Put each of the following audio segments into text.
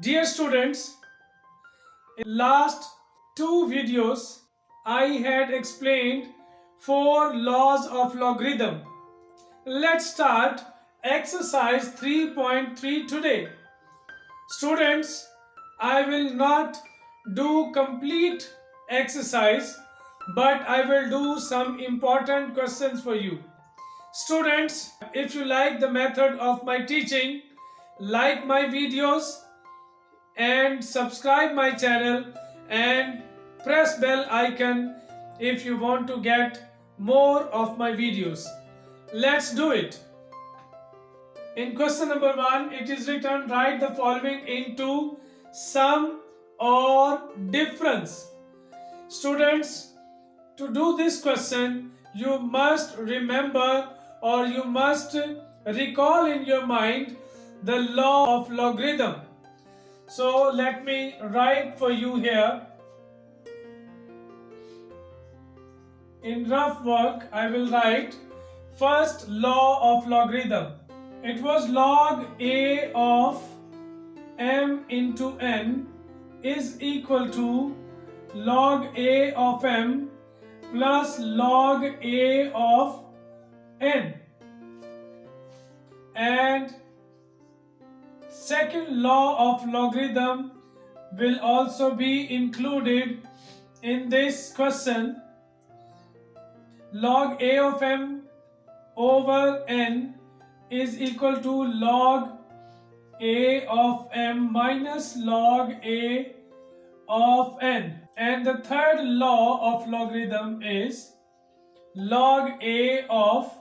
Dear students, in last two videos I had explained four laws of logarithm. Let's start exercise 3.3 today. Students, I will not do complete exercise, but I will do some important questions for you. Students, if you like the method of my teaching, like my videos and subscribe my channel and press bell icon if you want to get more of my videos. Let's do it. In question number 1, it is written, write the following into sum or difference. Students, to do this question, you must remember or you must recall in your mind the law of logarithm. So let me write for you here. In rough work, I will write first law of logarithm. It was log a of m into n is equal to log a of m plus log a of n. And second law of logarithm will also be included in this question. Log a of m over n is equal to log a of m minus log a of n. And the third law of logarithm is log a of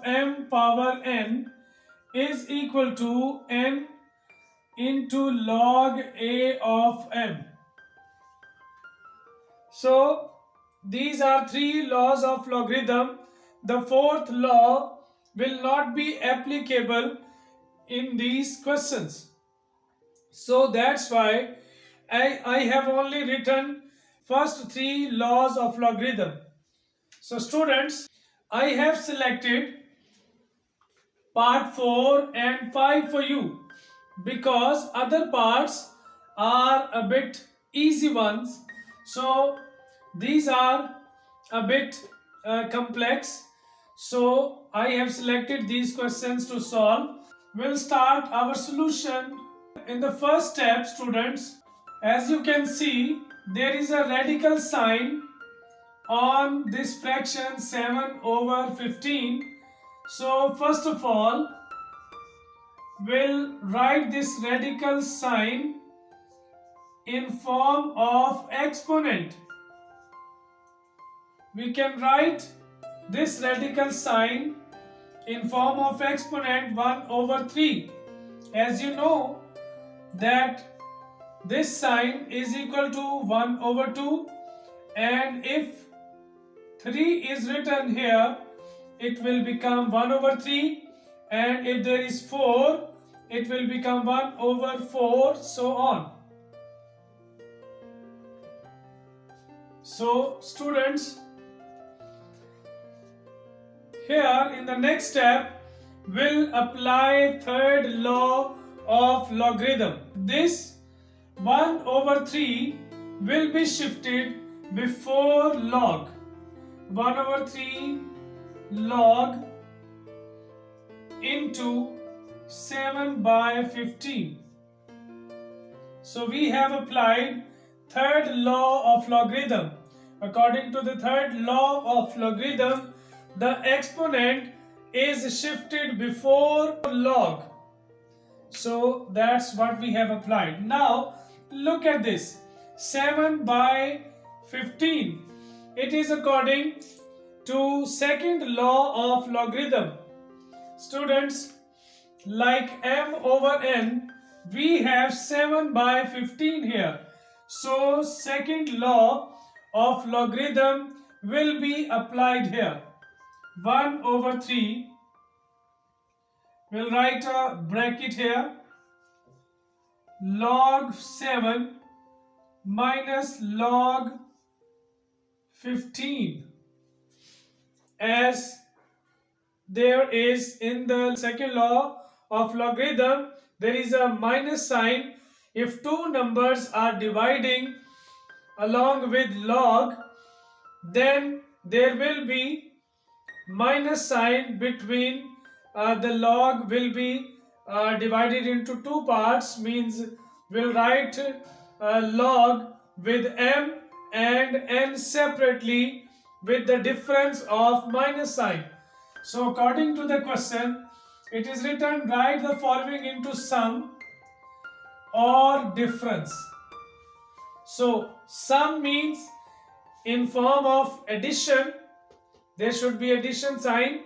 m power n is equal to n into log a of m. So these are three laws of logarithm. The fourth law will not be applicable in these questions. So that's why I have only written first three laws of logarithm. So students, I have selected part 4 and 5 for you because other parts are a bit easy ones. So these are a bit complex. So I have selected these questions to solve. We'll start our solution. In the first step, students, as you can see, there is a radical sign on this fraction 7 over 15. So first of all, we'll write this radical sign in form of exponent. We can write this radical sign in form of exponent 1 over 3. As you know that this sign is equal to 1 over 2, and if 3 is written here, it will become 1 over 3, and if there is 4, it will become 1 over 4, so on. So students, here in the next step, we'll apply third law of logarithm. This 1 over 3 will be shifted before log. 1 over 3 log into 7 by 15. So we have applied third law of logarithm. According to the third law of logarithm, the exponent is shifted before log. So that's what we have applied. Now look at this. 7 by 15. It is according to second law of logarithm. Students, like m over n, we have 7 by 15 here. So second law of logarithm will be applied here. 1 over 3, we'll write a bracket here, log 7 minus log 15, as there is in the second law of logarithm, there is a minus sign if two numbers are dividing along with log, then there will be minus sign between the log will be divided into two parts, means we'll write log with m and n separately with the difference of minus sign. So according to the question, it is written, write the following into sum or difference. So sum means in form of addition, there should be addition sign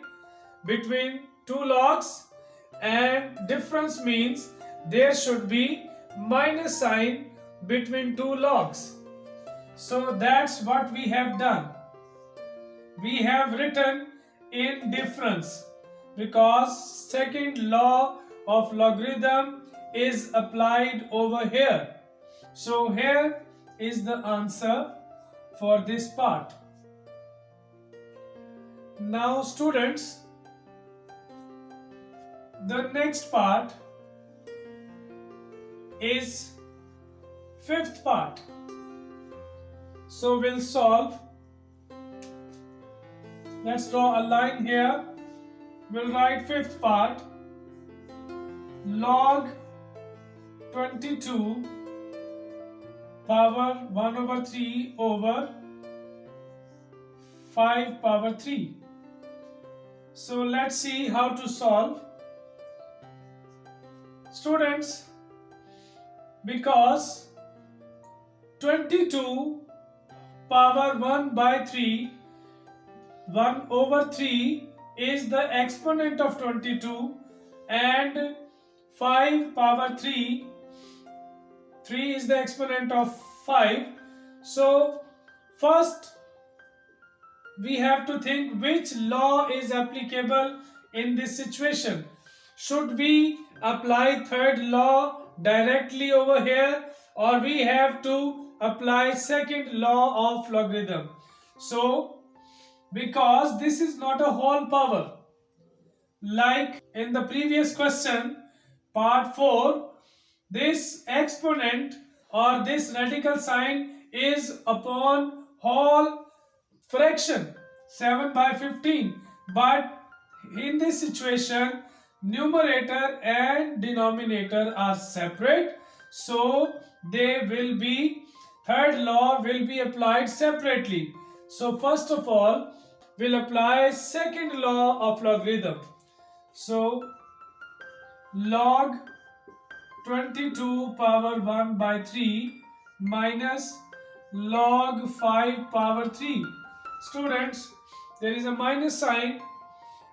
between two logs, and difference means there should be minus sign between two logs. So that's what we have done. We have written in difference because second law of logarithm is applied over here. So here is the answer for this part. Now students, the next part is fifth part. So we'll solve. Let's draw a line here. We'll write fifth part. Log 22 power 1 over 3 over 5 power 3. So let's see how to solve. Students, because 22 power 1 by 3, 1 over 3 is the exponent of 22, and 5 power 3, 3 is the exponent of 5. So first we have to think which law is applicable in this situation. Should we apply third law directly over here, or we have to apply second law of logarithm? So because this is not a whole power, like in the previous question, part 4, this exponent or this radical sign is upon whole fraction 7 by 15, but in this situation numerator and denominator are separate, so they will be, third law will be applied separately. So first of all we'll apply second law of logarithm. So log 22 power 1 by 3 minus log 5 power 3. Students, there is a minus sign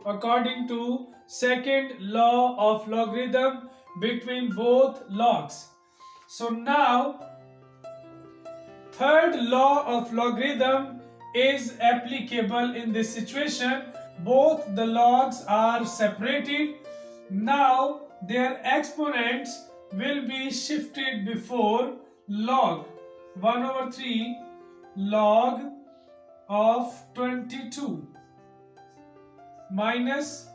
according to second law of logarithm between both logs. So now third law of logarithm is applicable in this situation. Both the logs are separated. Now their exponents will be shifted before log. 1 over 3 log of 22 minus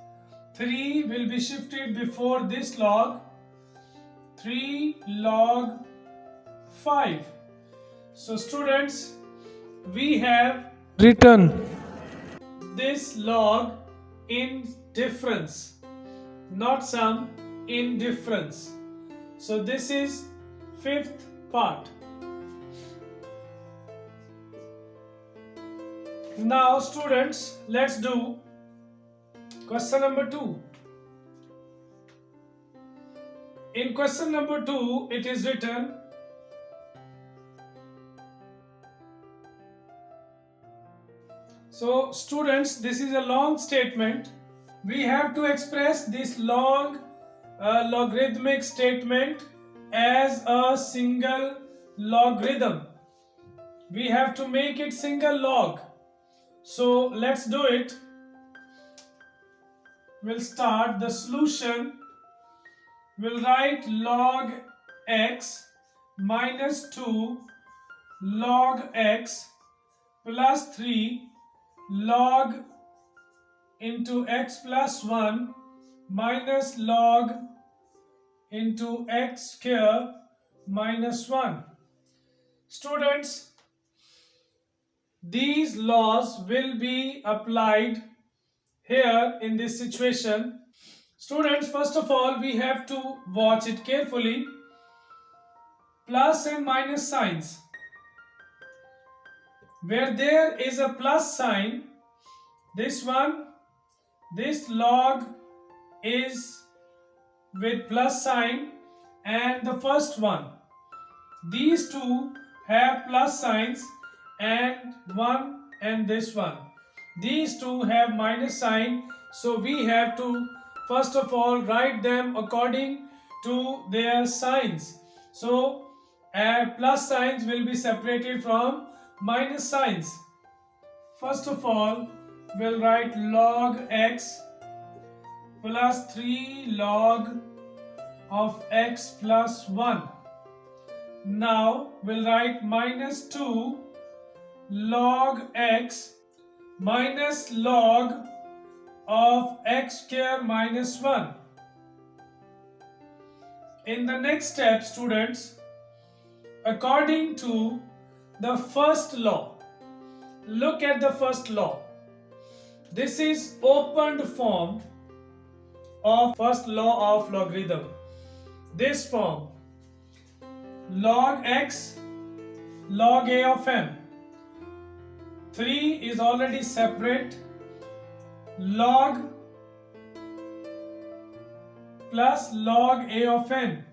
3 will be shifted before this log, 3 log 5. So students, we have written this log in difference, not sum, in difference. So this is fifth part. Now students, let's do question number 2. In question number 2 it is written, so students, this is a long statement. We have to express this long logarithmic statement as a single logarithm. We have to make it single log. So let's do it. We'll start the solution. We'll write log x minus 2 log x plus 3 log into x plus 1 minus log into x square minus 1. Students, these laws will be applied here in this situation. Students, first of all, we have to watch it carefully. Plus and minus signs. Where there is a plus sign, this log is with plus sign, and the first one. These two have plus signs, and one and this one. These two have minus sign, so we have to first of all write them according to their signs. So plus signs will be separated from minus signs. First of all, we'll write log x plus 3 log of x plus 1. Now we'll write minus 2 log x minus log of x square minus 1. In the next step, students, according to the first law, look at the first law. This is opened form of first law of logarithm. This form, log x log a of m. 3 is already separate. Log plus log a of n.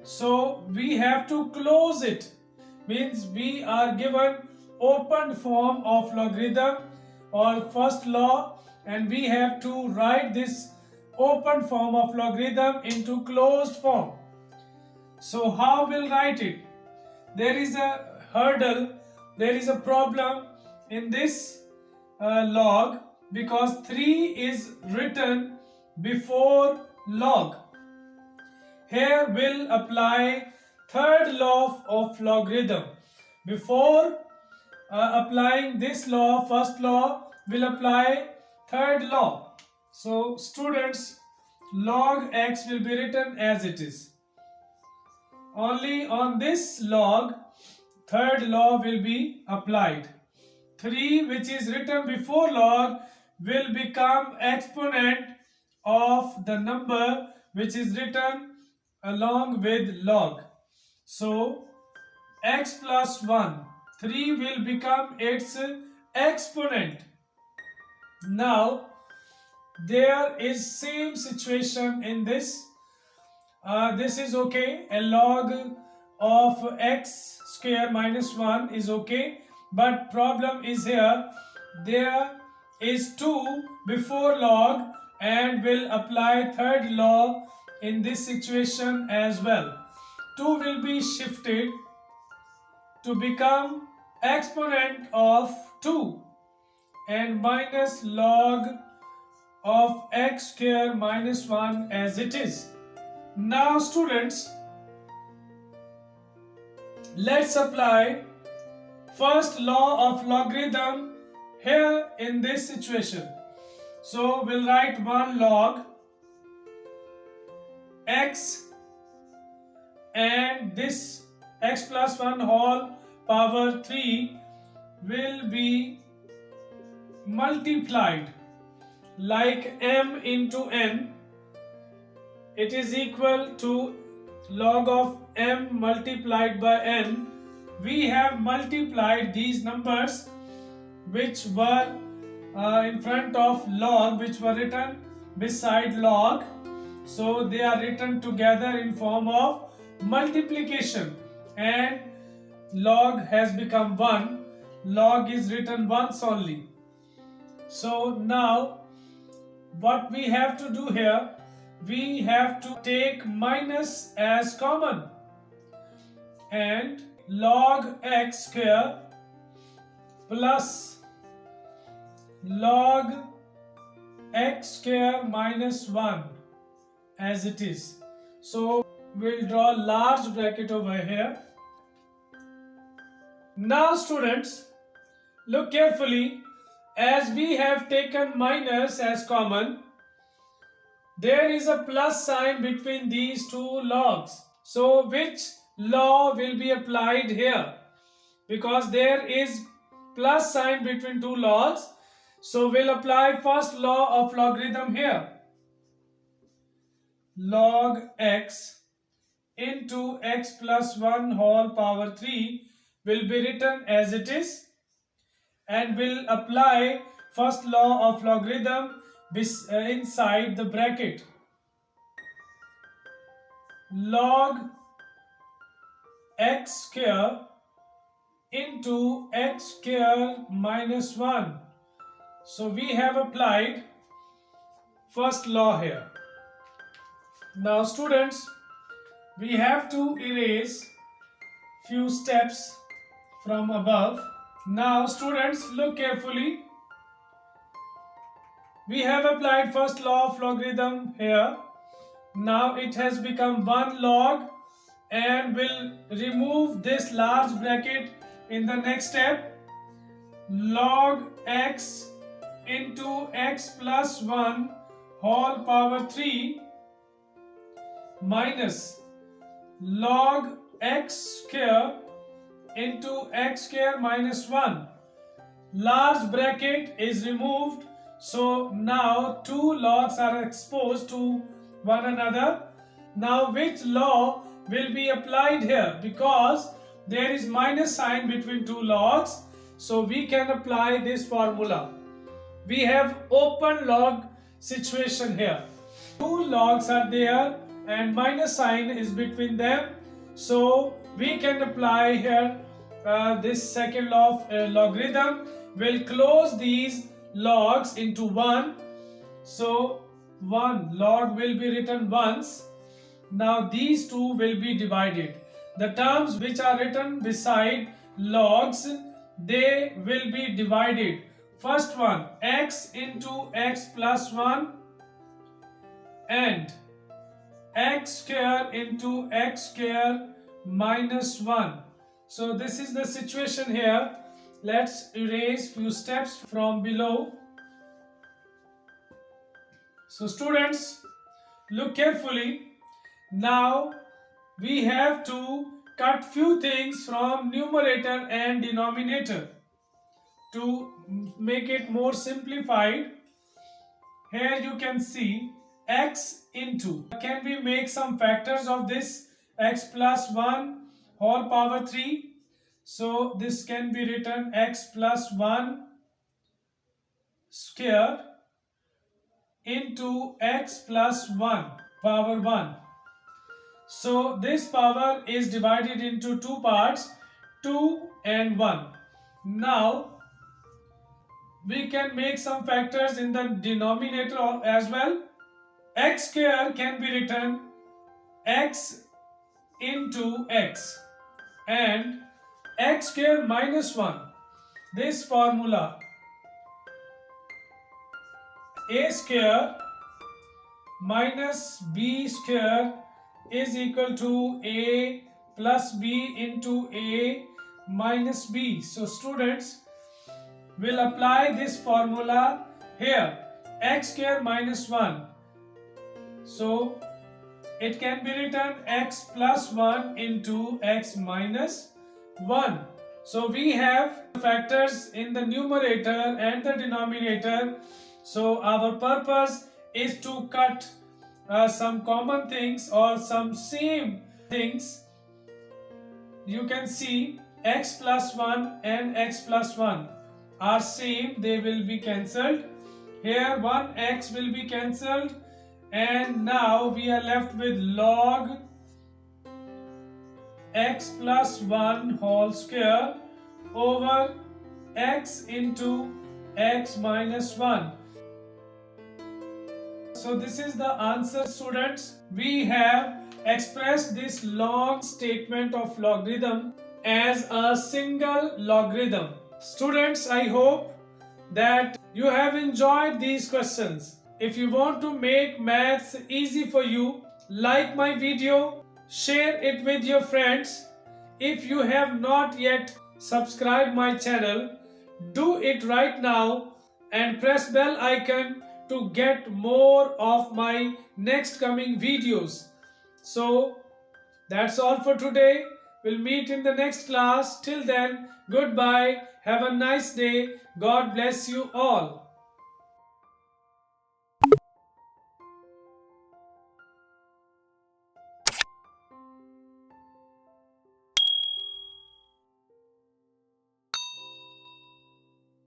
So we have to close it. Means we are given open form of logarithm or first law, and we have to write this open form of logarithm into closed form. So how we'll write it? There is a hurdle, there is a problem in this log, because 3 is written before log. Here we'll apply third law of logarithm. Before applying this law, first law, we'll apply third law. So students, log x will be written as it is. Only on this log, third law will be applied. 3, which is written before log, will become exponent of the number which is written along with log. So x plus 1, 3 will become its exponent. Now there is same situation in this. This is okay. A log of x square minus 1 is okay, but problem is here. There is 2 before log, and will apply third law in this situation as well. 2 will be shifted to become exponent of 2 and minus log of x square minus 1 as it is. Now students, let's apply first law of logarithm here in this situation. So we'll write 1 log x, and this x plus 1 whole power 3 will be multiplied like m into n. It is equal to log of m multiplied by n. We have multiplied these numbers which were in front of log, which were written beside log. So they are written together in form of multiplication, and log has become 1. Log is written once only. So now what we have to do here, we have to take minus as common, and log x square plus log x square minus 1 as it is. So we'll draw large bracket over here. Now students, look carefully. As we have taken minus as common, there is a plus sign between these two logs. So which law will be applied here because there is plus sign between two logs. So we'll apply first law of logarithm here. Log x into x plus 1 whole power 3 will be written as it is, and will apply first law of logarithm inside the bracket. Log x square into x square minus 1. So we have applied first law here. Now students, we have to erase few steps from above. Now students, look carefully. We have applied first law of logarithm here. Now it has become 1 log, and we'll remove this large bracket in the next step. Log x into x plus 1 whole power 3 minus log x square into x square minus 1. Large bracket is removed, so now two logs are exposed to one another. Now which law will be applied here? Because there is minus sign between two logs, so we can apply this formula. We have open log situation here. Two logs are there and minus sign is between them, so we can apply here this second law of logarithm. Will close these logs into 1, so 1 log will be written once. Now these two will be divided. The terms which are written beside logs, they will be divided. First one, x into x plus 1 and x square into x square minus 1. So this is the situation here. Let's erase few steps from below. So students, look carefully. Now we have to cut few things from numerator and denominator to make it more simplified. Here you can see x into. Can we make some factors of this? X plus 1 whole power 3. So this can be written x plus 1 square into x plus 1 power 1. So this power is divided into two parts, 2 and 1. Now we can make some factors in the denominator as well. X square can be written x into x and x square minus 1. This formula, a square minus b square is equal to a plus b into a minus b. So students, will apply this formula here, x square minus 1. So it can be written x plus 1 into x minus 1. So we have factors in the numerator and the denominator. So our purpose is to cut some common things or some same things. You can see x plus 1 and x plus 1 are same, they will be cancelled. Here 1x will be cancelled, and now we are left with log x plus 1 whole square over x into x minus 1. So this is the answer, students. We have expressed this long statement of logarithm as a single logarithm. Students, I hope that you have enjoyed these questions. If you want to make maths easy for you, like my video, share it with your friends. If you have not yet subscribed my channel, do it right now and press bell icon to get more of my next coming videos. So That's all for today. We'll meet in the next class. Till then, goodbye. Have a nice day. God bless you all.